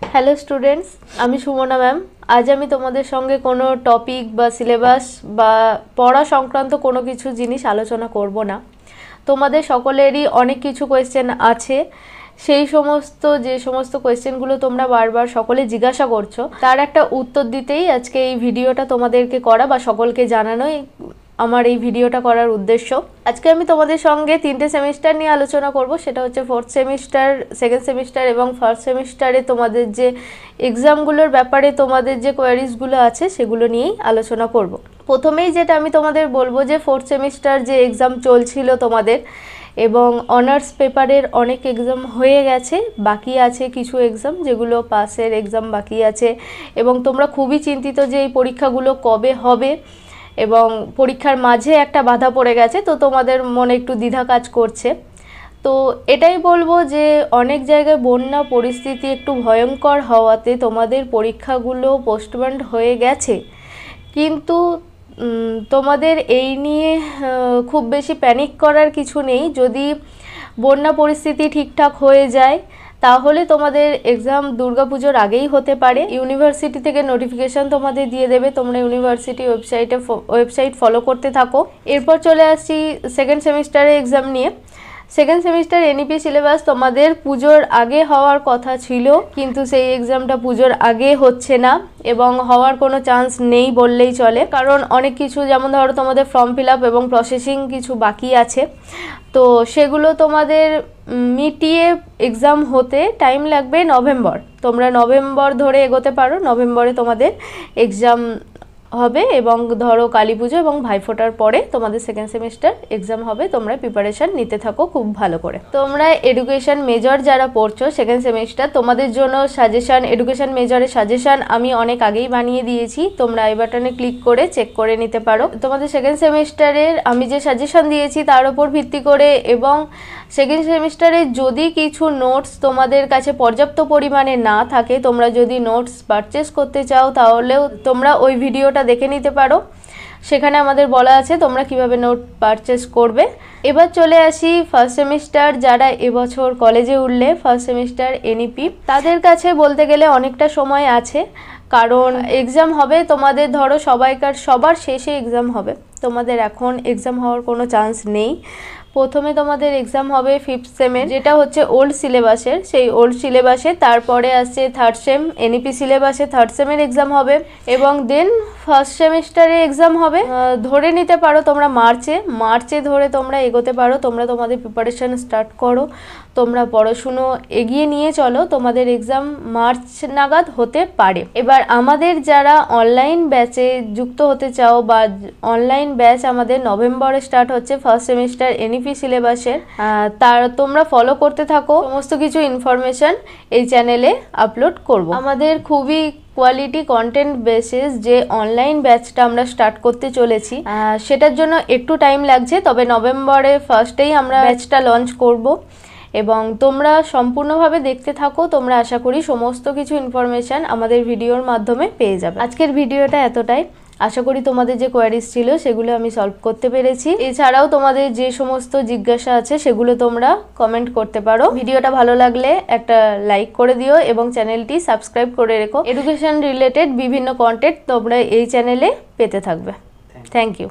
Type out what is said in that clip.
Hello students, আমি Sumana ma'am. আজ আমি তোমাদের সঙ্গে কোনো টপিক বা সিলেবাস বা পড়া সংক্রান্ত কোনো কিছু জিনিস আলোচনা করব না। তোমাদের সকলেরই অনেক কিছু কোয়েশ্চেন আছে, সেই সমস্ত কোয়েশ্চেনগুলো তোমরা বারবার সকলে জিজ্ঞাসা করছো, তার একটা উত্তর দিতেই আজকে এই ভিডিওটা তোমাদেরকে করা বা সকলকে জানানোই আমার এই ভিডিওটা করার উদ্দেশ্য। আজকে আমি তোমাদের সঙ্গে 3টে সেমিস্টার নিয়ে আলোচনা করব। সেটা হচ্ছে 4th সেমিস্টার, 2nd সেমিস্টার এবং 1st সেমিস্টারে তোমাদের যে এক্সামগুলোর ব্যাপারে তোমাদের যে কোয়ারিজগুলো আছে সেগুলো নিয়েই আলোচনা করব। প্রথমেই যেটা আমি তোমাদের বলবো যে 4th সেমিস্টার যে এক্সাম চলছিল তোমাদের, এবং অনার্স পেপারের অনেক এক্সাম হয়ে গেছে, বাকি আছে কিছু এক্সাম যেগুলো পাসের এক্সাম বাকি আছে, এবং তোমরা খুবই চিন্তিত যে এই পরীক্ষাগুলো কবে হবে, এবং পরীক্ষার মাঝে একটা বাধা পড়ে গেছে, তো তোমাদের মনে একটু দ্বিধা কাজ করছে। তো এটাই বলবো যে অনেক জায়গায় বন্যা পরিস্থিতি একটু ভয়ঙ্কর হওয়াতে তোমাদের পরীক্ষাগুলো পোস্টপন্ড হয়ে গেছে, কিন্তু তোমাদের এই নিয়ে খুব বেশি প্যানিক করার কিছু নেই। যদি বন্যা পরিস্থিতি ঠিকঠাক হয়ে যায় তাহলে তোমাদের এক্সাম দুর্গাপুজোর আগেই হতে পারে। ইউনিভার্সিটি থেকে নোটিফিকেশান তোমাদের দিয়ে দেবে, তোমরা ইউনিভার্সিটি ওয়েবসাইট ফলো করতে থাকো। এরপর চলে আসছি 2nd সেমিস্টারের এক্সাম নিয়ে। 2nd সেমিস্টার এনইপি সিলেবাস তোমাদের পুজোর আগে হওয়ার কথা ছিল, কিন্তু সেই এক্সামটা পুজোর আগে হচ্ছে না এবং হওয়ার কোনো চান্স নেই বললেই চলে, কারণ অনেক কিছু, যেমন ধরো তোমাদের ফর্ম ফিল আপ এবং প্রসেসিং কিছু বাকি আছে, তো সেগুলো তোমাদের মিটিয়ে এক্সাম হতে টাইম লাগবে নভেম্বর। তোমরা নভেম্বর ধরে এগোতে পারো, নভেম্বরে তোমাদের এক্সাম হবে, এবং ধরো কালী পুজো এবং ভাইফোঁটার পরে তোমাদের 2nd সেমিস্টার এক্সাম হবে। তোমরা প্রিপারেশান নিতে থাকো খুব ভালো করে। তোমরা এডুকেশন মেজর যারা পড়ছো 2nd সেমিস্টার, তোমাদের জন্য সাজেশান, এডুকেশন মেজরের সাজেশান আমি অনেক আগেই বানিয়ে দিয়েছি, তোমরা এই বাটনে ক্লিক করে চেক করে নিতে পারো। তোমাদের 2nd সেমিস্টারের আমি যে সাজেশান দিয়েছি তার উপর ভিত্তি করে, এবং 2nd সেমিস্টারে যদি কিছু নোটস তোমাদের কাছে পর্যাপ্ত পরিমাণে না থাকে, তোমরা যদি নোটস পারচেস করতে চাও তাহলেও তোমরা ওই ভিডিওটা দেখে নিতে পারো, সেখানে আমাদের বলা আছে তোমরা কিভাবে নোট পারচেস করবে। এবার চলে আসি 1st সেমিস্টার যারা এবছর কলেজে উঠলে, 1st সেমিস্টার এনইপি, তাদের কাছে বলতে গেলে অনেকটা সময় আছে, কারণ এক্সাম হবে তোমাদের, ধরো সবার শেষে এক্সাম হবে, তোমাদের এখন এক্সাম হওয়ার কোনো চান্স নেই। প্রথমে তোমাদের এক্সাম হবে 5th সেমের, যেটা হচ্ছে ওল্ড সিলেবাসের, সেই ওল্ড সিলেবাসে, তারপরে আসছে 3rd সেম এনইপি সিলেবাসে 3rd সেমের এক্সাম হবে, এবং দেন 1st সেমিস্টারে এক্সাম হবে। ধরে নিতে পারো তোমরা মার্চে ধরে তোমরা এগোতে পারো, তোমরা তোমাদের প্রিপারেশান স্টার্ট করো, তোমরা পড়াশুনো এগিয়ে নিয়ে চলো, তোমাদের এক্সাম মার্চ নাগাদ হতে পারে। এবার আমাদের যারা অনলাইন ব্যাচে যুক্ত হতে চাও, বা অনলাইন ব্যাচ আমাদের নভেম্বরে স্টার্ট হচ্ছে 1st সেমিস্টার এনইপি সিলেবাসের, তার তোমরা ফলো করতে থাকো, সমস্ত কিছু ইনফরমেশন এই চ্যানেলে আপলোড করব। আমাদের খুবই কোয়ালিটি কন্টেন্ট বেসিস যে অনলাইন ব্যাচটা আমরা স্টার্ট করতে চলেছি, সেটার জন্য একটু টাইম লাগছে, তবে নভেম্বরে ফার্স্টেই আমরা ব্যাচটা লঞ্চ করব, এবং তোমরা সম্পূর্ণভাবে দেখতে থাকো। তোমরা আশা করি সমস্ত কিছু ইনফরমেশান আমাদের ভিডিওর মাধ্যমে পেয়ে যাবে। আজকের ভিডিওটা এতটাই, আশা করি তোমাদের যে কোয়ারিজ ছিল সেগুলো আমি সলভ করতে পেরেছি। এছাড়াও তোমাদের যে সমস্ত জিজ্ঞাসা আছে সেগুলো তোমরা কমেন্ট করতে পারো। ভিডিওটা ভালো লাগলে একটা লাইক করে দিও এবং চ্যানেলটি সাবস্ক্রাইব করে রেখো। এডুকেশন রিলেটেড বিভিন্ন কন্টেন্ট তোমরা এই চ্যানেলে পেতে থাকবে। Thank you.